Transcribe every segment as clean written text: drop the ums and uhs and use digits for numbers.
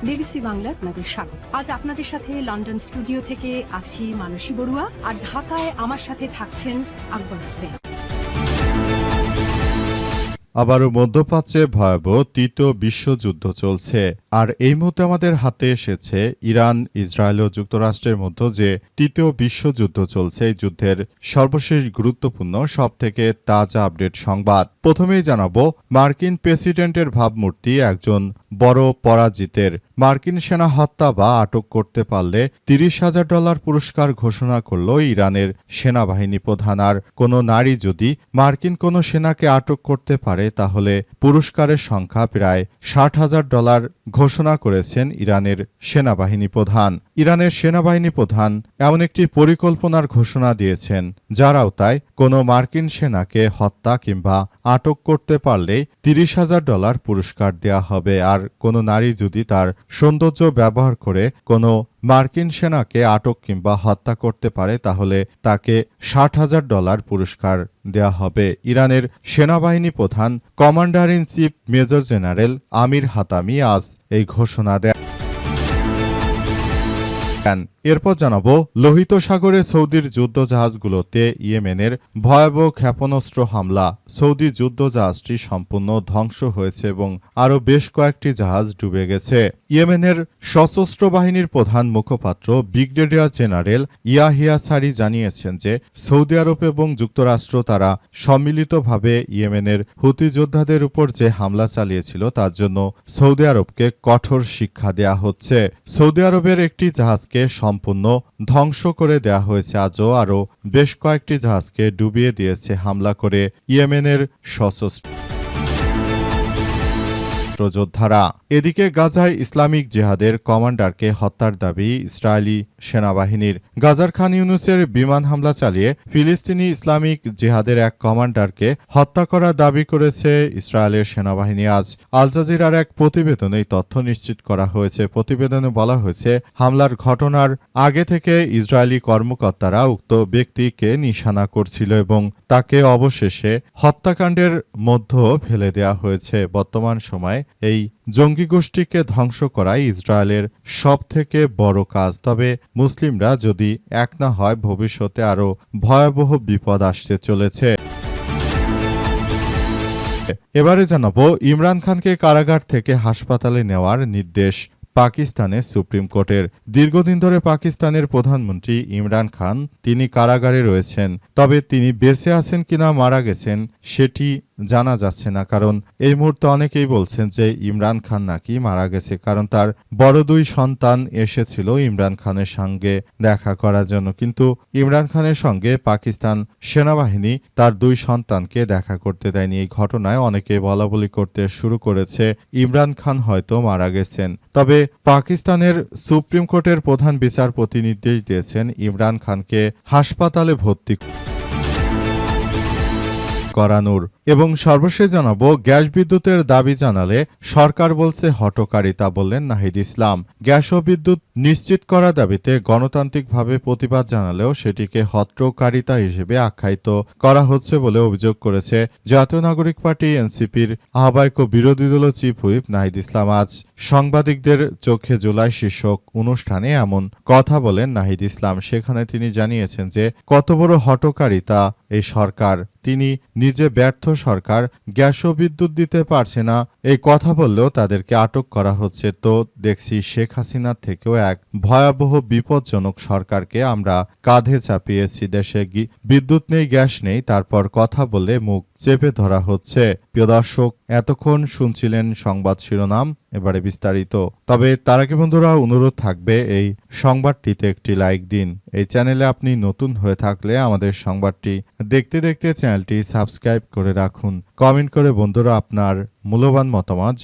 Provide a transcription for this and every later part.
BBC Bangla আপনাদের স্বাগত। আজ আপনাদের সাথে লন্ডন স্টুডিও থেকে আছি মানসী বড়ুয়া, আর ঢাকায় আমার সাথে থাকছেন আকবর হোসেন। আবারও মধ্যপ্রাচ্যে ভয়াবহ তৃতীয় বিশ্বযুদ্ধ চলছে, আর এই মুহূর্তে আমাদের হাতে এসেছে ইরান, ইসরায়েল ও যুক্তরাষ্ট্রের মধ্যে যে তৃতীয় বিশ্বযুদ্ধ চলছে, এই যুদ্ধের সর্বশেষ গুরুত্বপূর্ণ সবথেকে তাজা আপডেট সংবাদ। প্রথমেই জানাবো, মার্কিন প্রেসিডেন্টের ভাবমূর্তি একজন বড় পরাজিতের। মার্কিন সেনা হত্যা বা আটক করতে পারলে $30,000 পুরস্কার ঘোষণা করল ইরানের সেনাবাহিনী প্রধান। আর কোনো নারী যদি মার্কিন কোনো সেনাকে আটক করতে পারে তাহলে পুরস্কারের সংখ্যা প্রায় $60,000 ঘোষণা করেছেন ইরানের সেনাবাহিনী প্রধান। ইরানের সেনাবাহিনী প্রধান এমন একটি পরিকল্পনার ঘোষণা দিয়েছেন, যার আওতায় কোনো মার্কিন সেনাকে হত্যা কিংবা আটক করতে পারলে $30,000 পুরস্কার দেওয়া হবে। আর কোনো নারী যদি তার সৌন্দর্য ব্যবহার করে কোনো মার্কিন সেনাকে আটক কিংবা হত্যা করতে পারে তাহলে তাকে $60,000 পুরস্কার দেওয়া হবে। ইরানের সেনাবাহিনী প্রধান commander in chief major general Amir Hatami আজ এই ঘোষণা দেন। এরপর জানাবো, লোহিত সাগরে সৌদির যুদ্ধজাহাজগুলোতে ইয়েমেনের ভয়াবহ ক্ষেপণাস্ত্র হামলা। সৌদি যুদ্ধজাহাজটি সম্পূর্ণ ধ্বংস হয়েছে এবং আরও বেশ কয়েকটি জাহাজ ডুবে গেছে। ইয়েমেনের সশস্ত্র বাহিনীর প্রধান মুখপাত্র ব্রিগেডিয়ার জেনারেল ইয়াহিয়া সারি জানিয়েছেন যে সৌদি আরব এবং যুক্তরাষ্ট্র তারা সম্মিলিতভাবে ইয়েমেনের হুতি যোদ্ধাদের উপর যে হামলা চালিয়েছিল তার জন্য সৌদি আরবকে কঠোর শিক্ষা দেয়া হচ্ছে। সৌদি আরবের একটি জাহাজকে সম্পূর্ণ ধ্বংস করে দেয়া হয়েছে। আজও আরও বেশ কয়েকটি জাহাজকে ডুবিয়ে দিয়েছে হামলা করে ইয়েমেনের সশস্ত্র যোদ্ধারা। এদিকে গাজায় ইসলামিক জিহাদের কমান্ডারকে হত্যার দাবি ইসরায়েলি সেনাবাহিনীর। গাজার খান ইউনুসের বিমান হামলা চালিয়ে ফিলিস্তিনি ইসলামিক জিহাদের এক কমান্ডারকে হত্যা করার দাবি করেছে ইসরায়েলের সেনাবাহিনী। আজ আল জাজিরার এক প্রতিবেদনে এই তথ্য নিশ্চিত করা হয়েছে। প্রতিবেদনে বলা হয়েছে, হামলার ঘটনার আগে থেকে ইসরায়েলি কর্মকর্তারা উক্ত ব্যক্তিকে নিশানা করছিল এবং তাকে অবশেষে হত্যাকাণ্ডের মধ্যে ফেলে দেওয়া হয়েছে। বর্তমান সময়ে এই জঙ্গি গোষ্ঠীকে ধ্বংস করাই ইসরায়েলের সবথেকে বড় কাজ। তবে মুসলিমরা যদি এক না হয় ভবিষ্যতে আরও ভয়াবহ বিপদ আসতে চলেছে। এবারে জানাবো, ইমরান খানকে কারাগার থেকে হাসপাতালে নেওয়ার নির্দেশ পাকিস্তানের সুপ্রিম কোর্টের। দীর্ঘদিন ধরে পাকিস্তানের প্রধানমন্ত্রী ইমরান খান তিনি কারাগারে রয়েছেন, তবে তিনি বেঁচে আছেন কিনা মারা গেছেন সেটি জানা যাচ্ছে না। কারণ এই মুহূর্তে অনেকেই বলছেন যে ইমরান খান নাকি মারা গেছে, কারণ তার বড় দুই সন্তান এসেছিল ইমরান খানের সঙ্গে দেখা করার জন্য, কিন্তু ইমরান খানের সঙ্গে পাকিস্তান সেনাবাহিনী তার দুই সন্তানকে দেখা করতে দেয়নি। এই ঘটনায় অনেকে বলাবলি করতে শুরু করেছে ইমরান খান হয়তো মারা গেছেন। তবে পাকিস্তানের সুপ্রিম কোর্টের প্রধান বিচারপতি নির্দেশ দিয়েছেন ইমরান খানকে হাসপাতালে ভর্তি করানোর। এবং সর্বশেষ জানাবো, গ্যাস বিদ্যুতের দাবি জানালে সরকার বলছে হঠকারিতা, বললেন নাহিদ ইসলাম। গ্যাস ও বিদ্যুৎ নিশ্চিত করা দাবিতে গণতান্ত্রিকভাবে প্রতিবাদ জানালেও সেটিকে হঠকারিতা হিসেবে আখ্যায়িত করা হচ্ছে বলে অভিযোগ করেছে জাতীয় নাগরিক পার্টি এনসিপির আহ্বায়ক ও বিরোধী দল চিফ হুইপ নাহিদ ইসলাম। আজ সাংবাদিকদের চোখে জুলাই শীর্ষক অনুষ্ঠানে এমন কথা বলেন নাহিদ ইসলাম। সেখানে তিনি জানিয়েছেন যে কত বড় হঠকারিতা এই সরকার, তিনি নিজে ব্যর্থ সরকার, গ্যাস ও বিদ্যুৎ দিতে পারছে না, এই কথা বললেও তাদেরকে আটক করা হচ্ছে। তো দেখছি শেখ হাসিনার থেকেও এক ভয়াবহ বিপজ্জনক সরকারকে আমরা কাঁধে চাপিয়েছি। দেশে বিদ্যুৎ নেই, গ্যাস নেই, তারপর কথা বলে মুখ চেপে ধরা হচ্ছে। প্রিয় দর্শক, এতক্ষণ শুনছিলেন সংবাদ শিরোনাম, এবারে বিস্তারিত। তবে তার আগে বন্ধুরা অনুরোধ থাকবে এই সংবাদটিতে একটি লাইক দিন। এই চ্যানেলে আপনি নতুন হয়ে থাকলে আমাদের সংবাদটি দেখতে দেখতে চ্যানেলটি সাবস্ক্রাইব করে রাখুন। কমেন্ট করে বন্ধুরা আপনার মূল্যবান মতামত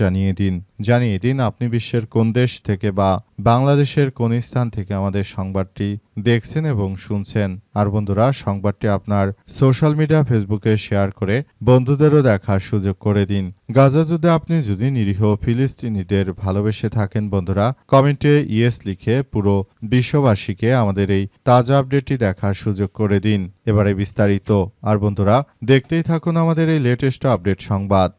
জানিয়ে দিন আপনি বিশ্বের কোন দেশ থেকে বা বাংলাদেশের কোন স্থান থেকে আমাদের সংবাদটি দেখছেন এবং শুনছেন। আর বন্ধুরা, সংবাদটি আপনার সোশ্যাল মিডিয়া ফেসবুকে শেয়ার করে বন্ধুদেরও দেখার সুযোগ করে দিন। গাজা যুদ্ধে আপনি যদি নিরীহ ফিলিস্তিনিদের ভালোবেসে থাকেন বন্ধুরা, কমেন্টে ইয়েস লিখে পুরো বিশ্ববাসীকে আমাদের এই তাজা আপডেটটি দেখার সুযোগ করে দিন। এবারে বিস্তারিত। আর বন্ধুরা, দেখতেই থাকুন আমাদের এই লেটেস্ট আপডেট সংবাদ।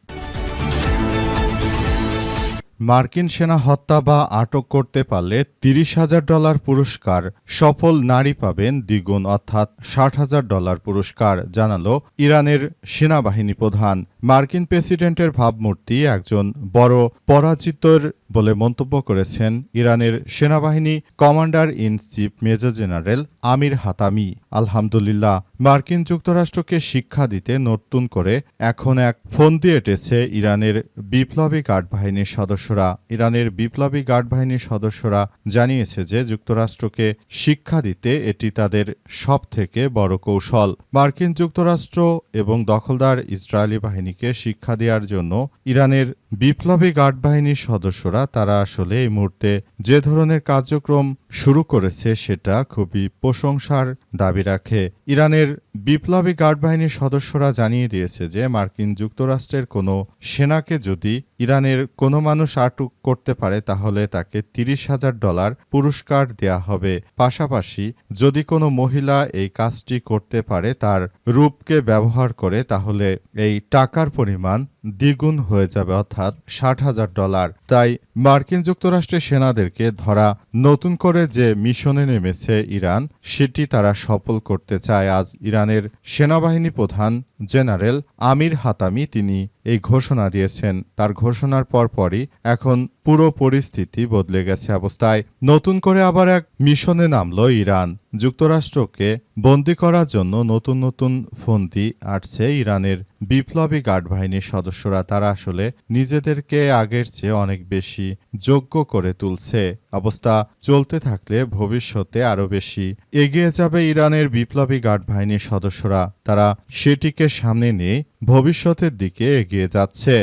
মার্কিন সেনা হত্যা বা আটক করতে পারলে $30,000 পুরস্কার, সফল নারী পাবেন দ্বিগুণ অর্থাৎ $60,000 পুরস্কার, জানালো ইরানের সেনাবাহিনী প্রধান। মার্কিন প্রেসিডেন্টের ভাবমূর্তি একজন বড় পরাজিতর বলে মন্তব্য করেছেন ইরানের সেনাবাহিনী commander in chief major general Amir Hatami. আলহামদুলিল্লাহ, মার্কিন যুক্তরাষ্ট্রকে শিক্ষা দিতে নতুন করে এখন এক ফন্দি এঁটেছে ইরানের বিপ্লবী গার্ড বাহিনীর সদস্যরা। ইরানের বিপ্লবী গার্ড বাহিনীর সদস্যরা জানিয়েছে যে যুক্তরাষ্ট্রকে শিক্ষা দিতে এটি তাদের সবথেকে বড় কৌশল। মার্কিন যুক্তরাষ্ট্র এবং দখলদার ইসরায়েলি বাহিনীকে শিক্ষা দেওয়ার জন্য ইরানের বিপ্লবী গার্ড বাহিনীর সদস্যরা তারা আসলে এই মুহূর্তে যে ধরনের কার্যক্রম শুরু করেছে সেটা খুবই প্রশংসার দাবি রাখে। ইরানের বিপ্লবী গার্ড বাহিনীর সদস্যরা জানিয়ে দিয়েছে যে মার্কিন যুক্তরাষ্ট্রের কোনো সেনাকে যদি ইরানের কোনো মানুষ আটক করতে পারে তাহলে তাকে $30,000 পুরস্কার দেয়া হবে। পাশাপাশি যদি কোনো মহিলা এই কাজটি করতে পারে তার রূপকে ব্যবহার করে তাহলে এই টাকার পরিমাণ দ্বিগুণ হয়ে যাবে অর্থাৎ $60,000। তাই মার্কিন যুক্তরাষ্ট্রের সেনাদেরকে ধরা নতুন করে যে মিশনে নেমেছে ইরান সেটি তারা সফল করতে চায়। আজ ইরানের সেনাবাহিনী প্রধান জেনারেল আমির হাতামি তিনি এই ঘোষণা দিয়েছেন। তার ঘোষণার পরপরই এখন পুরো পরিস্থিতি বদলে গেছে অবস্থায়। নতুন করে আবার এক মিশনে নামল ইরান। যুক্তরাষ্ট্রকে বন্দী করার জন্য নতুন নতুন ফন্দি আটছে ইরানের বিপ্লবী গার্ড বাহিনীর সদস্যরা। তারা আসলে নিজেদেরকে আগের চেয়ে অনেক বেশি যোগ্য করে তুলছে। অবস্থা চলতে থাকলে ভবিষ্যতে আরও বেশি এগিয়ে যাবে ইরানের বিপ্লবী গার্ড বাহিনীর সদস্যরা। তারা সেটিকে সামনে নিয়ে ভবিষ্যতের দিকে এগিয়ে যাচ্ছে।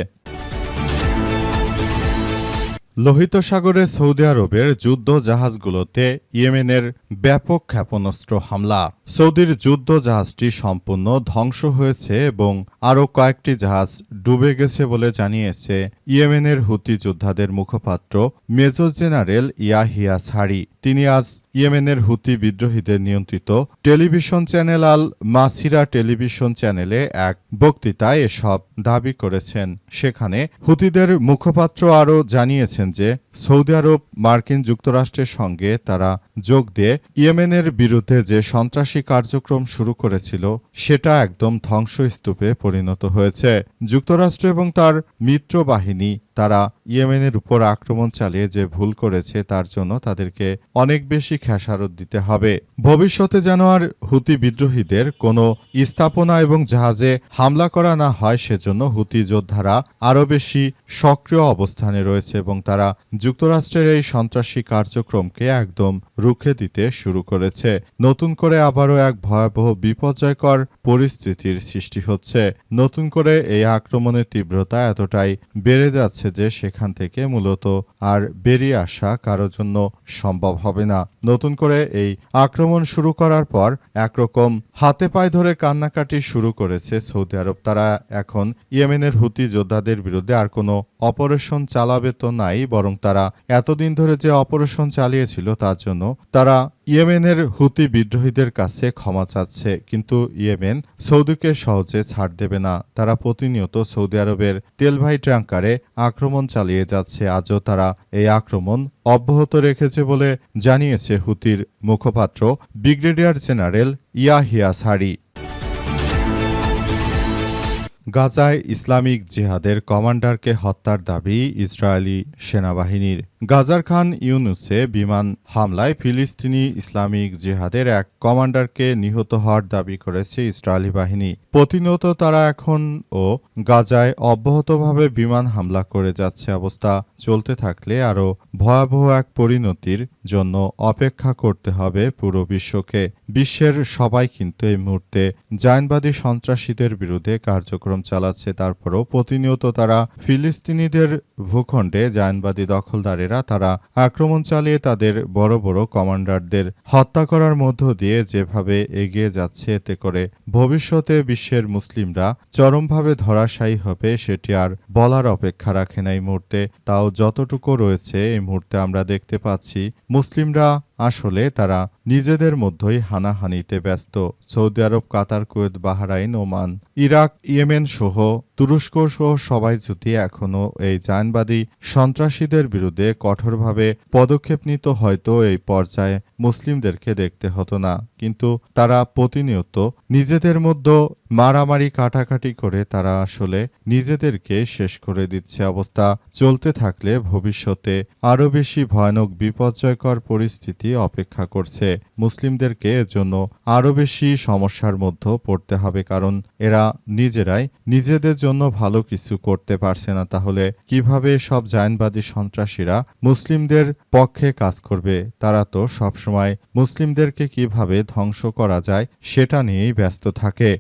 লোহিত সাগরে সৌদি আরবের যুদ্ধ জাহাজগুলোতে ইয়েমেনের ব্যাপক ক্ষেপণাস্ত্র হামলা। সৌদির যুদ্ধ জাহাজটি সম্পূর্ণ ধ্বংস হয়েছে এবং আরও কয়েকটি জাহাজ ডুবে গেছে বলে জানিয়েছে ইয়েমেনের হুতি যোদ্ধাদের মুখপাত্র মেজর জেনারেল ইয়াহিয়া সারি। তিনি আজ ইয়েমেনের হুতি বিদ্রোহীদের নিয়ন্ত্রিত টেলিভিশন চ্যানেল আল মাসিরা টেলিভিশন চ্যানেলে এক বক্তৃতায় এসব দাবি করেছেন। সেখানে হুতিদের মুখপাত্র আরও জানিয়েছেন যে সৌদি আরব মার্কিন যুক্তরাষ্ট্রের সঙ্গে তারা যোগ দিয়ে ইয়েমেনের বিরুদ্ধে যে সন্ত্রাসী কার্যক্রম শুরু করেছিল সেটা একদম ধ্বংসস্তূপে পরিণত হয়েছে। যুক্তরাষ্ট্র এবং তার মিত্র বাহিনী তারা ইয়েমেনের উপর আক্রমণ চালিয়ে যে ভুল করেছে তার জন্য তাদেরকে অনেক বেশি খেসারত দিতে হবে। ভবিষ্যতে যেন আর হুতি বিদ্রোহীদের কোনো স্থাপনা এবং জাহাজে হামলা করা না হয় সেজন্য হুতি যোদ্ধারা আরও বেশি সক্রিয় অবস্থানে রয়েছে এবং তারা যুক্তরাষ্ট্রের এই সন্ত্রাসী কার্যক্রমকে একদম রুখে দিতে শুরু করেছে। নতুন করে আবারও এক ভয়াবহ বিপর্যয়কর পরিস্থিতির সৃষ্টি হচ্ছে। নতুন করে এই আক্রমণের তীব্রতা এতটাই বেড়ে যাচ্ছে যে সেখান থেকে মূলত আর বেরিয়ে আসা কারোর জন্য সম্ভব হবে না। নতুন করে এই আক্রমণ শুরু করার পর একরকম হাতে পায়ে ধরে কান্নাকাটি শুরু করেছে সৌদি আরব। তারা এখন ইয়েমেনের হুতি যোদ্ধাদের বিরুদ্ধে আর কোনো অপারেশন চালাবে তো নাই, বরং তারা এতদিন ধরে যে অপারেশন চালিয়েছিল তার জন্য তারা ইয়েমেনের হুতি বিদ্রোহীদের কাছে ক্ষমা চাচ্ছে। কিন্তু ইয়েমেন সৌদিকে সহজে ছাড় দেবে না। তারা প্রতিনিয়ত সৌদি আরবের তেলবাহী ট্যাঙ্কারে আক্রমণ চালিয়ে যাচ্ছে। আজও তারা এই আক্রমণ অব্যাহত রেখেছে বলে জানিয়েছে হুতির মুখপাত্র ব্রিগেডিয়ার জেনারেল ইয়াহিয়া সারি। গাজায় ইসলামিক জিহাদের কমান্ডারকে হত্যার দাবি ইসরায়েলি সেনাবাহিনীর। গাজার খান ইউনুসে বিমান হামলায় ফিলিস্তিনি ইসলামিক জিহাদের এক কমান্ডারকে নিহত হওয়ার দাবি করেছে ইসরায়েলি বাহিনী। প্রতিনিয়ত তারা এখন ও গাজায় অব্যাহতভাবে বিমান হামলা করে যাচ্ছে। অবস্থা চলতে থাকলে আরও ভয়াবহ এক পরিণতির জন্য অপেক্ষা করতে হবে পুরো বিশ্বকে। বিশ্বের সবাই কিন্তু এই মুহূর্তে জায়নবাদী সন্ত্রাসীদের বিরুদ্ধে কার্যক্রম চালাচ্ছে। তারপরও প্রতিনিয়ত তারা ফিলিস্তিনিদের ভূখণ্ডে জায়নবাদী দখলদারেরা তারা আক্রমণ চালিয়ে তাদের বড় বড় কমান্ডারদের হত্যা করার মধ্য দিয়ে যেভাবে এগিয়ে যাচ্ছে, এতে করে ভবিষ্যতে বিশ্বের মুসলিমরা চরমভাবে ধরাশায়ী হবে সেটি আর বলার অপেক্ষা রাখে না এই মুহূর্তে। তাও যতটুকু রয়েছে এই মুহূর্তে আমরা দেখতে পাচ্ছি মুসলিমরা আসলে তারা নিজেদের মধ্যেই হানাহানিতে ব্যস্ত। Saudi Arab, Qatar, Kuwait, Bahrain, Oman, Iraq, Yemen সহ তুরস্ক সহ সবাই যদি এখনও এই জায়নবাদী সন্ত্রাসীদের বিরুদ্ধে কঠোরভাবে পদক্ষেপ নিত, হয়তো এই পর্যায়ে মুসলিমদেরকে দেখতে হতো না। কিন্তু তারা প্রতিনিয়ত নিজেদের মধ্যে মারামারি কাটাকাটি করে তারা আসলে নিজেদেরকে শেষ করে দিচ্ছে। অবস্থা চলতে থাকলে ভবিষ্যতে আরও বেশি ভয়ানক বিপর্যয়কর পরিস্থিতি অপেক্ষা করছে। মুসলিমদেরকে এজন্য আরও বেশি সমস্যার মধ্যে পড়তে হবে, কারণ এরা নিজেরাই নিজেদের জন্য ভালো কিছু করতে পারছে না। তাহলে কিভাবে সব জায়নবাদী সন্ত্রাসীরা মুসলিমদের পক্ষে কাজ করবে? তারা তো সবসময় মুসলিমদেরকে কিভাবে ধ্বংস করা যায় সেটা নিয়েই ব্যস্ত থাকে।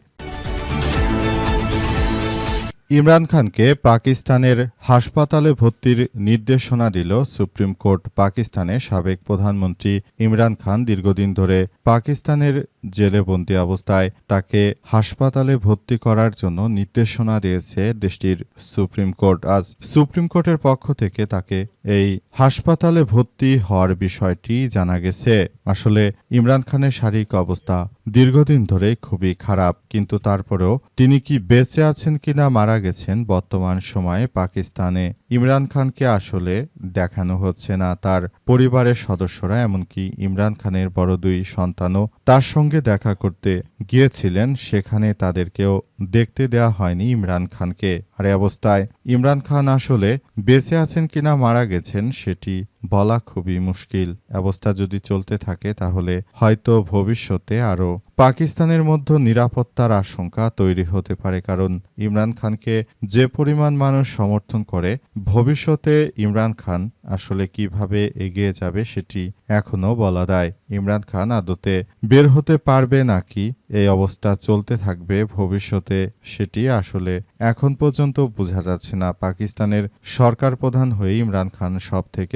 ইমরান খানকে পাকিস্তানের হাসপাতালে ভর্তির নির্দেশনা দিল সুপ্রিম কোর্ট। পাকিস্তানের সাবেক প্রধানমন্ত্রী ইমরান খান দীর্ঘদিন ধরে পাকিস্তানের জেলে বন্দী অবস্থায়। তাকে হাসপাতালে ভর্তি করার জন্য নির্দেশনা দিয়েছে দেশটির সুপ্রিম কোর্ট। আজ সুপ্রিম কোর্টের পক্ষ থেকে তাকে এই হাসপাতালে ভর্তি হওয়ার বিষয়টি জানা গেছে। আসলে ইমরান খানের শারীরিক অবস্থা দীর্ঘদিন ধরে খুবই খারাপ, কিন্তু তারপরেও তিনি কি বেঁচে আছেন কিনা মারা গেছেন বর্তমান সময়ে পাকিস্তানে ইমরান খানকে আসলে দেখানো হচ্ছে না। তার পরিবারের সদস্যরা, এমনকি ইমরান খানের বড় দুই সন্তানও তার সঙ্গে দেখা করতে গিয়েছিলেন, সেখানে তাদেরকেও দেখতে দেওয়া হয়নি ইমরান খানকে। আর এই অবস্থায় ইমরান খান আসলে বেঁচে আছেন কিনা মারা গেছেন সেটি বলা খুবই মুশকিল। অবস্থা যদি চলতে থাকে তাহলে হয়তো ভবিষ্যতে আরও পাকিস্তানের মধ্যে নিরাপত্তার আশঙ্কা তৈরি হতে পারে, কারণ ইমরান খানকে যে পরিমাণ মানুষ সমর্থন করে, ভবিষ্যতে ইমরান খান আসলে কিভাবে এগিয়ে যাবে সেটি এখনও বলা দায়। ইমরান খান আদতে বের হতে পারবে নাকি এই অবস্থা চলতে থাকবে ভবিষ্যতে সেটি আসলে এখন পর্যন্ত বোঝা যাচ্ছে না। পাকিস্তানের সরকার প্রধান হয়ে ইমরান খান সব থেকে